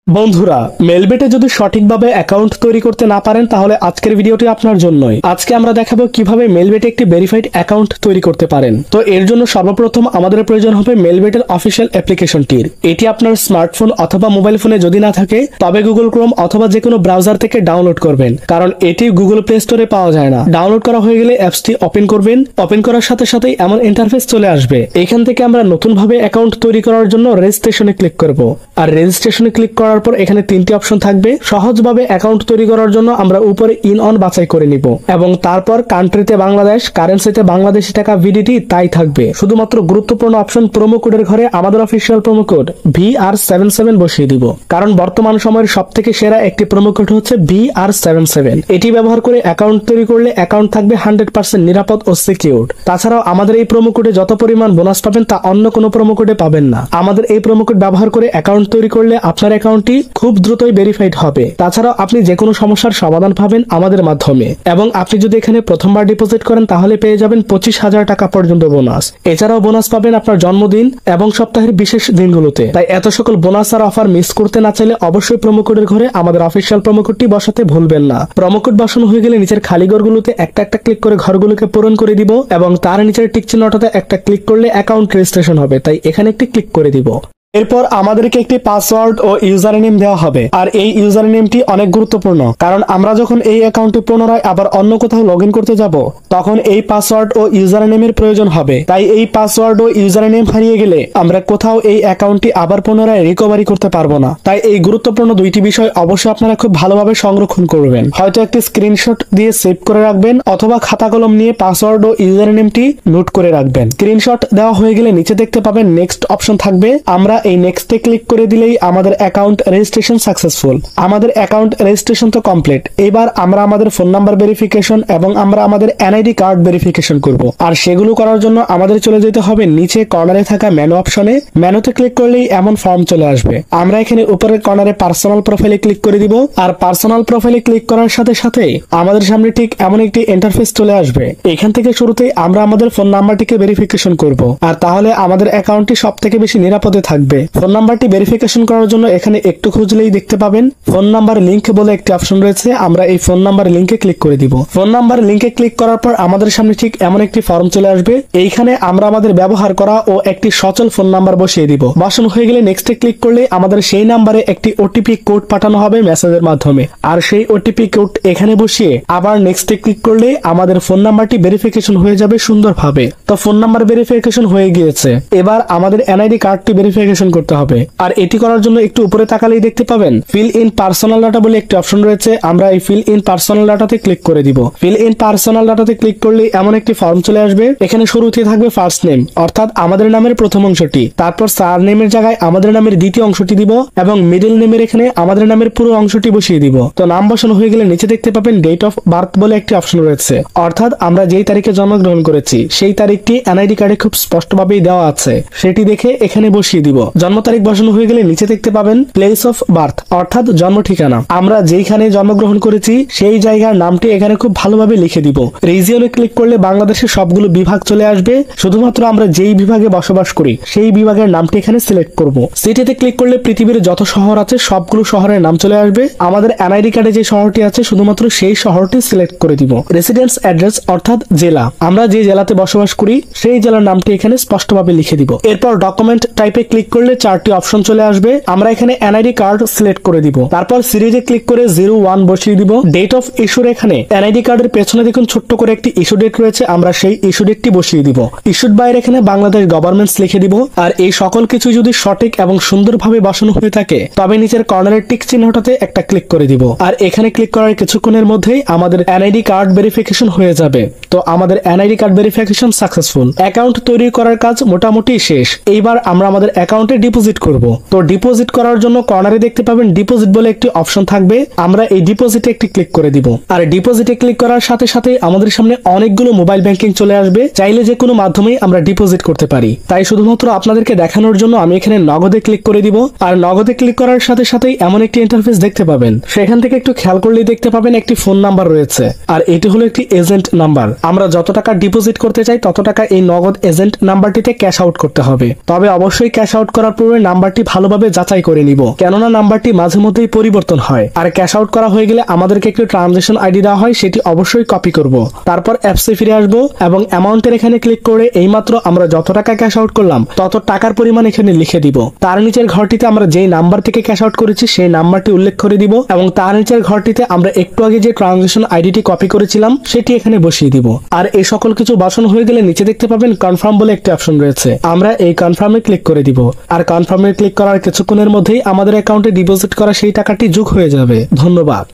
বন্ধুরা, মেলবেটে যদি সঠিকভাবে অ্যাকাউন্ট তৈরি করতে না পারেন তাহলে আজকের ভিডিওটি আপনার জন্যই। আজকে আমরা দেখাবো কিভাবে মেলবেটে একটি ভেরিফাইড অ্যাকাউন্ট তৈরি করতে পারেন। তো এর জন্য সর্বপ্রথম আমাদের প্রয়োজন হবে মেলবেটের অফিসিয়াল অ্যাপ্লিকেশনটির। এটি আপনার স্মার্টফোন অথবা মোবাইল ফোনে যদি না থাকে তবে গুগল ক্রোম অথবা যে কোনো ব্রাউজার থেকে ডাউনলোড করবেন, কারণ এটি গুগল প্লে স্টোরে পাওয়া যায় না। ডাউনলোড করা হয়ে গেলে অ্যাপসটি ওপেন করবেন। ওপেন করার সাথে সাথেই এমন ইন্টারফেস চলে আসবে। এখান থেকে আমরা নতুনভাবে অ্যাকাউন্ট তৈরি করার জন্য রেজিস্ট্রেশনে ক্লিক করব। আর রেজিস্ট্রেশনে ক্লিক করার পর এখানে তিনটি অপশন থাকবে। সহজভাবে অ্যাকাউন্ট তৈরি করার জন্য আমরা উপরে ইন অন বাছাই করে নিব এবং তারপর কান্ট্রিতে বাংলাদেশ, কারেন্সিতে বাংলাদেশি টাকা ভিডিটি তাই থাকবে। শুধুমাত্র গুরুত্বপূর্ণ অপশন প্রোমো কোডের ঘরে আমাদের অফিসিয়াল প্রোমো কোড VR77 বসিয়ে দিব, কারণ বর্তমান সময়ের সবথেকে সেরা একটি প্রোমো কোড হচ্ছে VR77। এটি ব্যবহার করে অ্যাকাউন্ট তৈরি করলে অ্যাকাউন্ট থাকবে 100% নিরাপদ ও সিকিউরড। তাছাড়াও আমাদের এই প্রোমো কোডে যত পরিমাণ বোনাস পাবেন তা অন্য কোনো প্রোমো কোডে পাবেন না। আমাদের এই প্রোমো কোড ব্যবহার করে অ্যাকাউন্ট তৈরি করলে আপনার অ্যাকাউন্টটি খুব দ্রুতই ভেরিফাইড হবে। তাছাড়াও আপনি যে কোনো সমস্যার সমাধান পাবেন আমাদের মাধ্যমে, এবং আপনি যদি এখানে প্রথমবার ডিপোজিট করেন তাহলে পেয়ে যাবেন 25,000 টাকা পর্যন্ত বোনাস। এছাড়াও বোনাস পাবেন আপনার জন্মদিন এবং সপ্তাহের বিশেষ দিনগুলোতে। তাই এত সকল বোনাস আর অফার মিস করতে না চাইলে অবশ্যই প্রোমো কোডের ঘরে আমাদের অফিসিয়াল প্রোমো কোডটি বসাতে ভুলবেন না। প্রোমো কোড বসানো হয়ে গেলে নিচের খালি ঘরগুলোতে একটা একটা ক্লিক করে ঘরগুলোকে পূরণ করে দিব এবং তার নিচের টিক চিহ্নটাতে একটা ক্লিক করলে অ্যাকাউন্ট রেজিস্ট্রেশন হবে। তাই এখানে একটি ক্লিক করে দিব। এরপর আমাদেরকে একটি পাসওয়ার্ড ও ইউজার নেম দেওয়া হবে। আর এই ইউজার নেমটি অনেক গুরুত্বপূর্ণ, কারণ আমরা যখন এই অ্যাকাউন্টে পুনরায় আবার অন্য কোথাও লগ ইন করতে যাব তখন এই পাসওয়ার্ড ও ইউজার নেমের প্রয়োজন হবে। তাই এই পাসওয়ার্ড ও ইউজার নেম হারিয়ে গেলে আমরা কোথাও এই অ্যাকাউন্টটি আবার পুনরায় রিকভারি করতে পারবো না। তাই এই গুরুত্বপূর্ণ দুইটি বিষয় অবশ্যই আপনারা খুব ভালোভাবে সংরক্ষণ করবেন। হয়তো একটি স্ক্রিনশট দিয়ে সেভ করে রাখবেন অথবা খাতা কলম নিয়ে পাসওয়ার্ড ও ইউজার নেমটি নোট করে রাখবেন। স্ক্রিনশট দেওয়া হয়ে গেলে নিচে দেখতে পাবেন নেক্সট অপশন থাকবে। আমরা এই নেক্সটে ক্লিক করে দিলেই আমাদের অ্যাকাউন্ট রেজিস্ট্রেশন সাকসেসফুল। আমাদের অ্যাকাউন্ট রেজিস্ট্রেশন তো কমপ্লিট। এবার আমরা আমাদের ফোন নাম্বার ভেরিফিকেশন এবং আমরা আমাদের এনআইডি কার্ড ভেরিফিকেশন করব। আর সেগুলো করার জন্য আমাদের চলে যেতে হবে নিচে কর্নারে থাকা মেনু অপশনে। মেনুতে ক্লিক করলেই এমন ফর্ম চলে আসবে। আমরা এখানে উপরের কর্নারে পার্সোনাল প্রোফাইলে ক্লিক করে দিব। আর পার্সোনাল প্রোফাইলে ক্লিক করার সাথে সাথে আমাদের সামনে ঠিক এমন একটি ইন্টারফেস চলে আসবে। এখান থেকে শুরুতেই আমরা আমাদের ফোন নাম্বারটিকে ভেরিফিকেশন করব। আর তাহলে আমাদের অ্যাকাউন্টটি সবথেকে বেশি নিরাপদে থাকবে। ফোন নাম্বারটি ভেরিফিকেশন করার জন্য এখানে একটু খুঁজলেই দেখতে পাবেন ফোন নাম্বার লিংক বলে একটি অপশন রয়েছে। আমরা এই ফোন নাম্বার লিংকে ক্লিক করে দিব। ফোন নাম্বার লিংকে ক্লিক করার পর আমাদের সামনে ঠিক এমন একটি ফর্ম চলে আসবে। এইখানে আমরা আমাদের ব্যবহার করা ও একটি সচল ফোন নাম্বার বসিয়ে দিব। বসানো হয়ে গেলে নেক্সটে ক্লিক করলে আমাদের সেই নাম্বারে একটি ওটিপি কোড পাঠানো হবে মেসেজের মাধ্যমে। আর সেই ওটিপি কোড এখানে বসিয়ে আবার নেক্সটে ক্লিক করলে আমাদের ফোন নাম্বারটি ভেরিফিকেশন হয়ে যাবে সুন্দরভাবে। তো ফোন নাম্বার ভেরিফিকেশন হয়ে গিয়েছে। এবার আমাদের এনআইডি কার্ডটি ভেরিফিকেশন করতে হবে। আর এটি করার জন্য একটু উপরে তাকালেই দেখতে পাবেন ফিল ইন পার্সোনাল ডাটা বলে একটি অপশন রয়েছে। আমরা এই ফিল ইন পার্সোনাল ডাটাতে ক্লিক করে দিব। ফিল ইন পার্সোনাল ডাটাতে ক্লিক করলে এমন একটি ফর্ম চলে আসবে। এখানে শুরুতে থাকবে ফার্স্ট নেম অর্থাৎ আমাদের নামের প্রথম অংশটি, তারপর সার নেমের জায়গায় আমাদের নামের দ্বিতীয় অংশটি দিব এবং মিডল নেমের এখানে আমাদের নামের পুরো অংশটি বসিয়ে দিব। তো নাম বসানো হয়ে গেলে নিচে দেখতে পাবেন ডেট অফ বার্থ বলে একটি অপশন রয়েছে, অর্থাৎ আমরা যেই তারিখে জন্মগ্রহণ করেছি সেই তারিখটি এনআইডি কার্ডে খুব স্পষ্টভাবেই দেওয়া আছে, সেটি দেখে এখানে বসিয়ে দিব। জন্ম তারিখ বসানো হয়ে গেলে নিচে দেখতে পাবেন প্লেস অফ বার্থ অর্থাৎ জন্ম ঠিকানা। আমরা যেখানে জন্মগ্রহণ করেছি সেই জায়গার নামটি এখানে খুব ভালোভাবে লিখে দিব। রিজিয়নে ক্লিক করলে বাংলাদেশের সবগুলো বিভাগ চলে আসবে। শুধুমাত্র আমরা যেই বিভাগে বসবাস করি সেই বিভাগের নামটি এখানে সিলেক্ট করব। সিটিতে ক্লিক করলে পৃথিবীর যত শহর আছে সবগুলো শহরের নাম চলে আসবে। আমাদের এনআইডি কার্ডে যে শহরটি আছে শুধুমাত্র সেই শহরটি সিলেক্ট করে দিব। রেসিডেন্স অ্যাড্রেস অর্থাৎ জেলা, আমরা যে জেলাতে বসবাস করি সেই জেলার নামটি এখানে স্পষ্টভাবে লিখে দিব। এরপর ডকুমেন্ট টাইপে ক্লিক করলে 4টি অপশন চলে আসবে। আমরা এখানে এনআইডি কার্ড সিলেক্ট করে দিব। তারপর সিরিজে ক্লিক করে 01 বসিয়ে দিব। ডেট অফ ইস্যুর এখানে এনআইডি কার্ডের পেছনে দেখুন ছোট্ট করে একটি ইস্যু ডেট রয়েছে, আমরা সেই ইস্যু ডেটটি বসিয়ে দিব। ইস্যুড বাইরে এখানে বাংলাদেশ গভর্নমেন্টস লিখে দিব। আর এই সকল কিছু যদি সঠিক এবং সুন্দরভাবে বসানো হয়ে থাকে তবে নিচের কর্নারের টিক চিহ্নটাতে একটা ক্লিক করে দিব। আর এখানে ক্লিক করার কিছুক্ষণের মধ্যেই আমাদের এনআইডি কার্ড ভেরিফিকেশন হয়ে যাবে। তো আমাদের NID card verification successful. Account তৈরি করার কাজ মোটামুটি শেষ। এইবার আমরা আমাদের অ্যাকাউন্টে ডিপোজিট করব। তো ডিপোজিট করার জন্য কর্নারে দেখতে পাবেন ডিপোজিট বলে একটি অপশন থাকবে। আমরা এই ডিপোজিটে একটি ক্লিক করে দিব। আর ডিপোজিটে ক্লিক করার সাথে সাথে আমাদের সামনে অনেকগুলো মোবাইল ব্যাংকিং চলে আসবে। চাইলে যে কোনো মাধ্যমেই আমরা ডিপোজিট করতে পারি। তাই শুধুমাত্র আপনাদেরকে দেখানোর জন্য আমি এখানে নগদে ক্লিক করে দিব। আর নগদে ক্লিক করার সাথে সাথেই এমন একটি ইন্টারফেস দেখতে পাবেন। সেখান থেকে একটু খেয়াল করলেই দেখতে পাবেন একটি ফোন নাম্বার রয়েছে। আর এটি হলো একটি এজেন্ট নাম্বার। আমরা যত টাকা ডিপোজিট করতে চাই তত টাকা এই নগদ এজেন্ট নাম্বারটিতে ক্যাশ আউট করতে হবে। তবে অবশ্যই ক্যাশ আউট করার পূর্বে নাম্বারটি ভালোভাবে যাচাই করে নিব, কেননা নাম্বারটি মাঝে মধ্যেই পরিবর্তন হয়। আর ক্যাশ আউট করা হয়ে গেলে আমাদেরকে একটি ট্রানজাকশন আইডি দেওয়া হয়, সেটি অবশ্যই কপি করব। তারপর অ্যাপসে ফিরে আসবো এবং অ্যামাউন্টের এখানে ক্লিক করে এইমাত্র আমরা যত টাকা ক্যাশ আউট করলাম তত টাকার পরিমাণ এখানে লিখে দিব। তার নিচের ঘরটিতে আমরা যেই নাম্বার থেকে ক্যাশ আউট করেছি সেই নাম্বারটি উল্লেখ করে দিব এবং তার নিচের ঘরটিতে আমরা একটু আগে যে ট্রানজাকশন আইডিটি কপি করেছিলাম সেটি এখানে বসিয়ে দিব। আর এই সকল কিছু বসানো হয়ে গেলে নিচে দেখতে পাবেন কনফার্ম বলে একটি অপশন রয়েছে, আমরা এই কনফার্মে ক্লিক করে দিব। আর কনফার্মে ক্লিক করার কিছুক্ষণের মধ্যেই আমাদের অ্যাকাউন্টে ডিপোজিট করা সেই টাকাটি যোগ হয়ে যাবে। ধন্যবাদ।